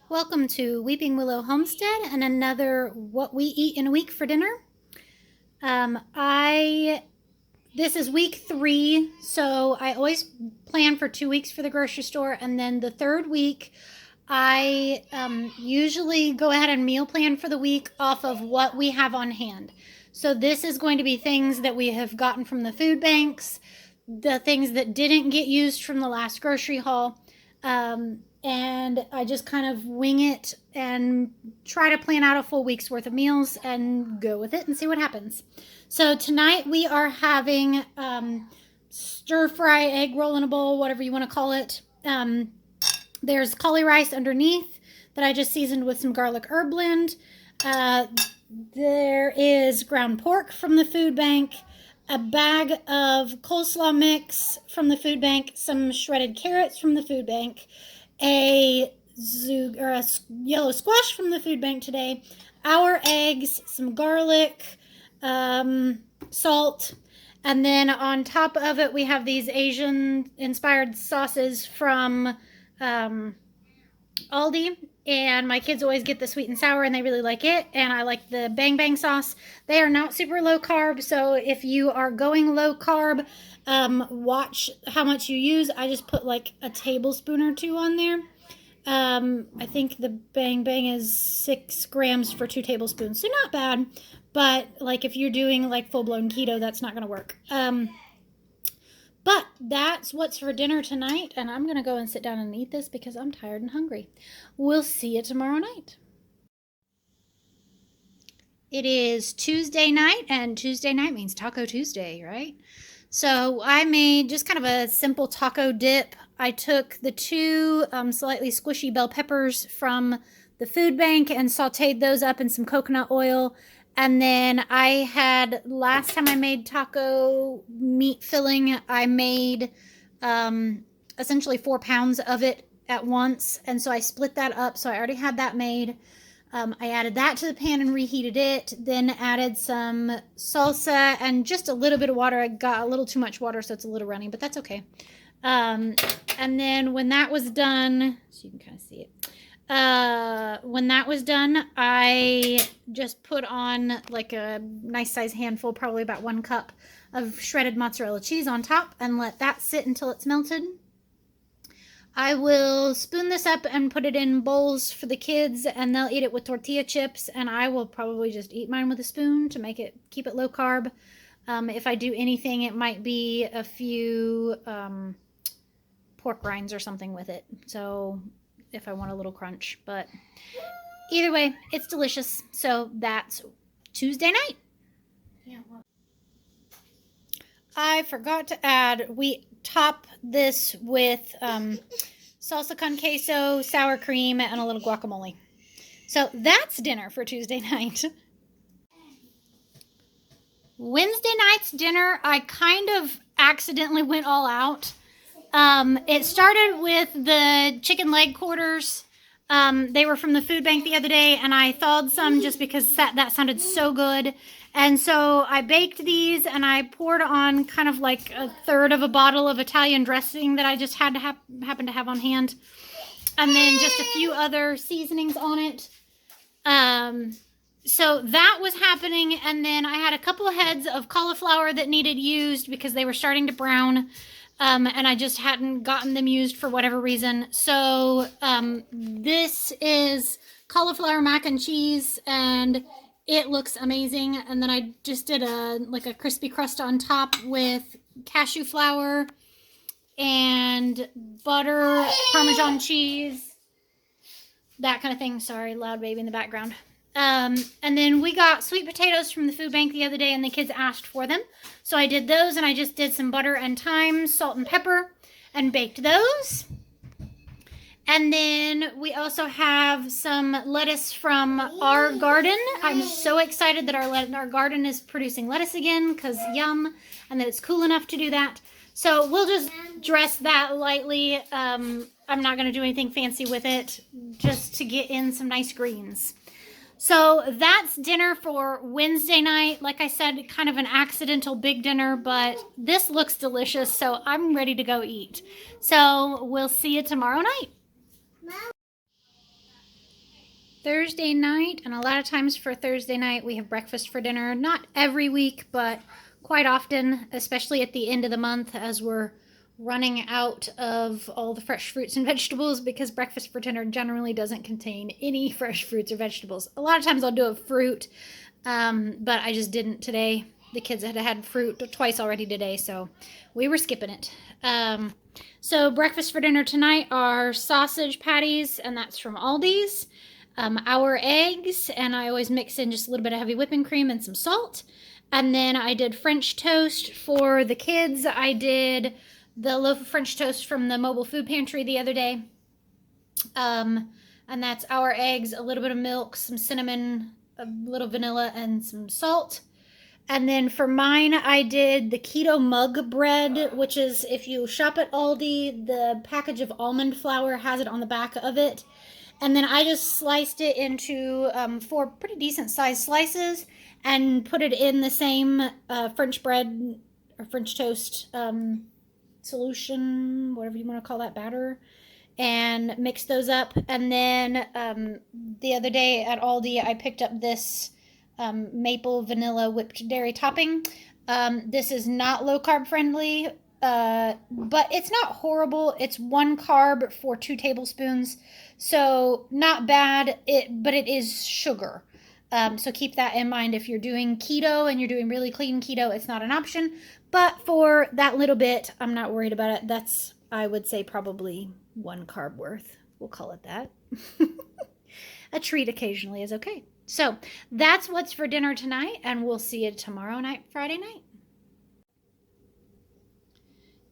Welcome to Weeping Willow Homestead and another What We Eat in a Week for dinner. This is week 3, so I always plan for 2 weeks for the grocery store, and then the third week I usually go ahead and meal plan for the week off of what we have on hand. So this is going to be things that we have gotten from the food banks, the things that didn't get used from the last grocery haul. And I just kind of wing it and try to plan out a full week's worth of meals and go with it and see what happens. So tonight we are having stir fry egg roll in a bowl, whatever you want to call it. There's cauli rice underneath that I just seasoned with some garlic herb blend. There is ground pork from the food bank, a bag of coleslaw mix from the food bank, some shredded carrots from the food bank, a yellow squash from the food bank today, our eggs, some garlic, salt, and then on top of it we have these Asian inspired sauces from Aldi, and my kids always get the sweet and sour and they really like it, and I like the bang bang sauce. They are not super low carb, so if you are going low carb, watch how much you use. I just put like a tablespoon or 2 on there. I think the bang bang is 6 grams for 2 tablespoons, so not bad, but like if you're doing like full-blown keto, that's not gonna work. But that's what's for dinner tonight, and I'm gonna go and sit down and eat this because I'm tired and hungry. We'll see you tomorrow night. It is Tuesday night, and Tuesday night means Taco Tuesday, right? So I made just kind of a simple taco dip. I took the 2 slightly squishy bell peppers from the food bank and sauteed those up in some coconut oil. And then I had, last time I made taco meat filling, I made essentially 4 pounds of it at once. And so I split that up. So I already had that made. I added that to the pan and reheated it, then added some salsa and just a little bit of water. I got a little too much water, so it's a little runny, but that's okay. And then when that was done, so you can kind of see it, when that was done, I just put on like a nice size handful, probably about 1 cup of shredded mozzarella cheese on top, and let that sit until it's melted. I will spoon this up and put it in bowls for the kids, and they'll eat it with tortilla chips, and I will probably just eat mine with a spoon to keep it low carb. If I do anything, it might be a few pork rinds or something with it, so if I want a little crunch. But either way, it's delicious. So that's Tuesday night. Yeah. I forgot to add, we top this with salsa con queso, sour cream, and a little guacamole. So that's dinner for Tuesday night. Wednesday night's dinner, I kind of accidentally went all out. It started with the chicken leg quarters. They were from the food bank the other day, and I thawed some just because that sounded so good. And so I baked these, and I poured on kind of like 1/3 of a bottle of Italian dressing that I just had to happen to have on hand, and then just a few other seasonings on it. So that was happening, and then I had a couple of heads of cauliflower that needed used because they were starting to brown, and I just hadn't gotten them used for whatever reason. So this is cauliflower mac and cheese, and it looks amazing. And then I just did a crispy crust on top with cashew flour and butter, Parmesan cheese, that kind of thing. Sorry, loud baby in the background. And then we got sweet potatoes from the food bank the other day, and the kids asked for them. So I did those, and I just did some butter and thyme, salt and pepper, and baked those. And then we also have some lettuce from our garden. I'm so excited that our garden is producing lettuce again, because yum, and that it's cool enough to do that. So we'll just dress that lightly. I'm not going to do anything fancy with it, just to get in some nice greens. So that's dinner for Wednesday night. Like I said, kind of an accidental big dinner, but this looks delicious, so I'm ready to go eat. So we'll see you tomorrow night. Thursday night, and a lot of times for Thursday night we have breakfast for dinner. Not every week, but quite often, especially at the end of the month as we're running out of all the fresh fruits and vegetables, because breakfast for dinner generally doesn't contain any fresh fruits or vegetables. A lot of times I'll do a fruit, but I just didn't today. The kids had fruit twice already today, so we were skipping it. So breakfast for dinner tonight are sausage patties, and that's from Aldi's. Our eggs, and I always mix in just a little bit of heavy whipping cream and some salt. And then I did French toast for the kids. I did the loaf of French toast from the mobile food pantry the other day. And that's our eggs, a little bit of milk, some cinnamon, a little vanilla, and some salt. And then for mine, I did the keto mug bread, which is, if you shop at Aldi, the package of almond flour has it on the back of it. And then I just sliced it into 4 pretty decent sized slices and put it in the same French bread or French toast solution, whatever you want to call that, batter, and mix those up. And then the other day at Aldi, I picked up this maple vanilla whipped dairy topping. This is not low carb friendly, but it's not horrible. It's 1 carb for 2 tablespoons, so not bad. But it is sugar. So keep that in mind if you're doing keto and you're doing really clean keto. It's not an option, but for that little bit, I'm not worried about it. That's, I would say, probably 1 carb worth. We'll call it that. A treat occasionally is okay. So that's what's for dinner tonight, and we'll see you tomorrow night, Friday night.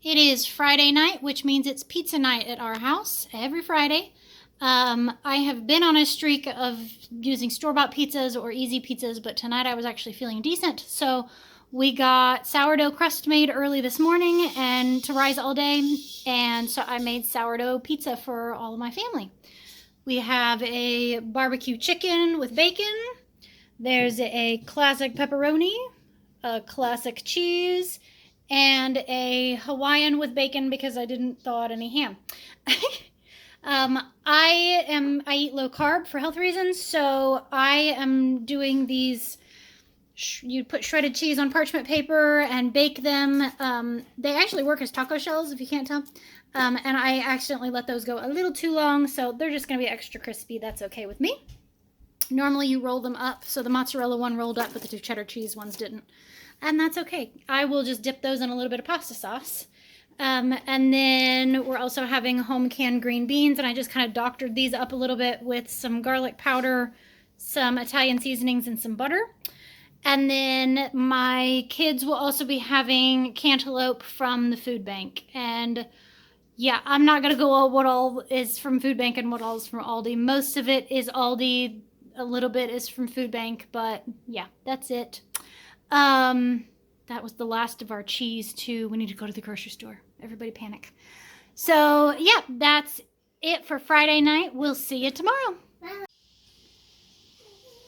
It is Friday night, which means it's pizza night at our house every Friday. I have been on a streak of using store-bought pizzas or easy pizzas, but tonight I was actually feeling decent. So we got sourdough crust made early this morning and to rise all day. And so I made sourdough pizza for all of my family. We have a barbecue chicken with bacon. There's a classic pepperoni, a classic cheese, and a Hawaiian with bacon because I didn't thaw out any ham. I eat low carb for health reasons, so I am doing these. You put shredded cheese on parchment paper and bake them. They actually work as taco shells, if you can't tell. And I accidentally let those go a little too long, so they're just going to be extra crispy. That's okay with me. Normally you roll them up, so the mozzarella one rolled up, but the 2 cheddar cheese ones didn't. And that's okay. I will just dip those in a little bit of pasta sauce. And then we're also having home canned green beans, and I just kind of doctored these up a little bit with some garlic powder, some Italian seasonings, and some butter. And then my kids will also be having cantaloupe from the food bank. And yeah, I'm not going to go on what all is from food bank and what all is from Aldi. Most of it is Aldi. A little bit is from food bank, but yeah, that's it. That was the last of our cheese too. We need to go to the grocery store. Everybody panic. So yeah, that's it for Friday night. We'll see you tomorrow.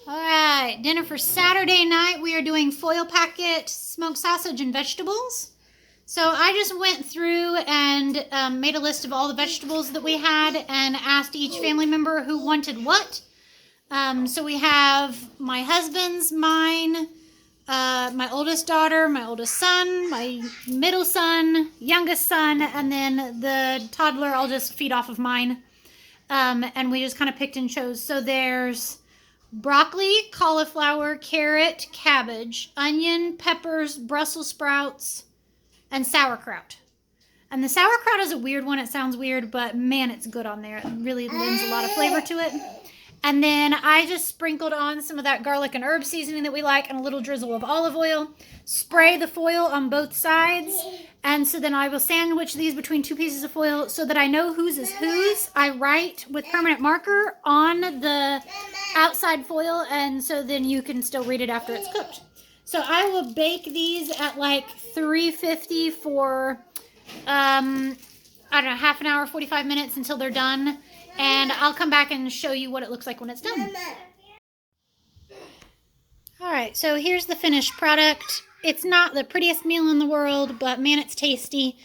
All right, dinner for Saturday night. We are doing foil packet smoked sausage and vegetables. So I just went through and made a list of all the vegetables that we had and asked each family member who wanted what. So we have my husband's, mine, my oldest daughter, my oldest son, my middle son, youngest son, and then the toddler I'll just feed off of mine. And we just kind of picked and chose. So there's broccoli, cauliflower, carrot, cabbage, onion, peppers, Brussels sprouts, and sauerkraut. And the sauerkraut is a weird one. It sounds weird, but man, it's good on there. It really lends a lot of flavor to it. And then I just sprinkled on some of that garlic and herb seasoning that we like and a little drizzle of olive oil. Spray the foil on both sides. And so then I will sandwich these between 2 pieces of foil so that I know whose is whose. I write with permanent marker on the outside foil, and so then you can still read it after it's cooked. So I will bake these at like 350 for, I don't know, half an hour, 45 minutes until they're done. And I'll come back and show you what it looks like when it's done. All right, so here's the finished product. It's not the prettiest meal in the world, but man, it's tasty.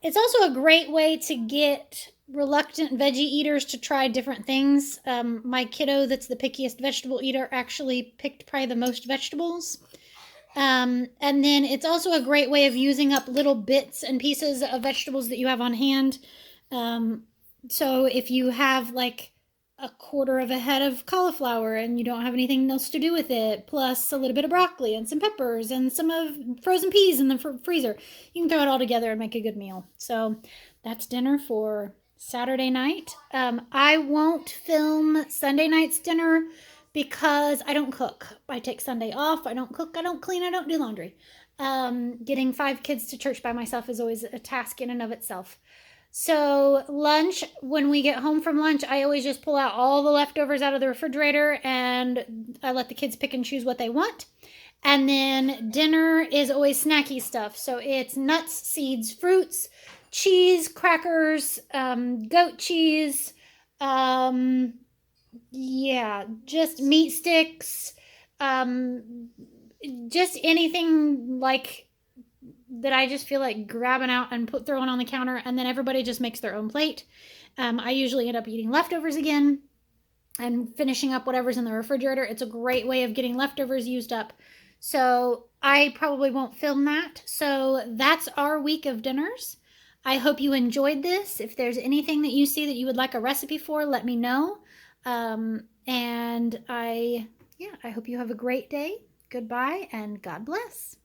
It's also a great way to get reluctant veggie eaters to try different things. My kiddo, that's the pickiest vegetable eater, actually picked probably the most vegetables. And then it's also a great way of using up little bits and pieces of vegetables that you have on hand. So if you have like a quarter of a head of cauliflower and you don't have anything else to do with it, plus a little bit of broccoli and some peppers and some of frozen peas in the freezer, you can throw it all together and make a good meal. So that's dinner for Saturday night. I won't film Sunday night's dinner because I don't cook. I take Sunday off. I don't cook. I don't clean. I don't do laundry. Getting 5 kids to church by myself is always a task in and of itself. So lunch, when we get home from lunch, I always just pull out all the leftovers out of the refrigerator and I let the kids pick and choose what they want. And then dinner is always snacky stuff. So it's nuts, seeds, fruits, cheese, crackers, goat cheese, just meat sticks, just anything like that I just feel like grabbing out and throwing on the counter, and then everybody just makes their own plate. I usually end up eating leftovers again and finishing up whatever's in the refrigerator. It's a great way of getting leftovers used up. So I probably won't film that. So that's our week of dinners. I hope you enjoyed this. If there's anything that you see that you would like a recipe for, let me know. And I hope you have a great day. Goodbye and God bless.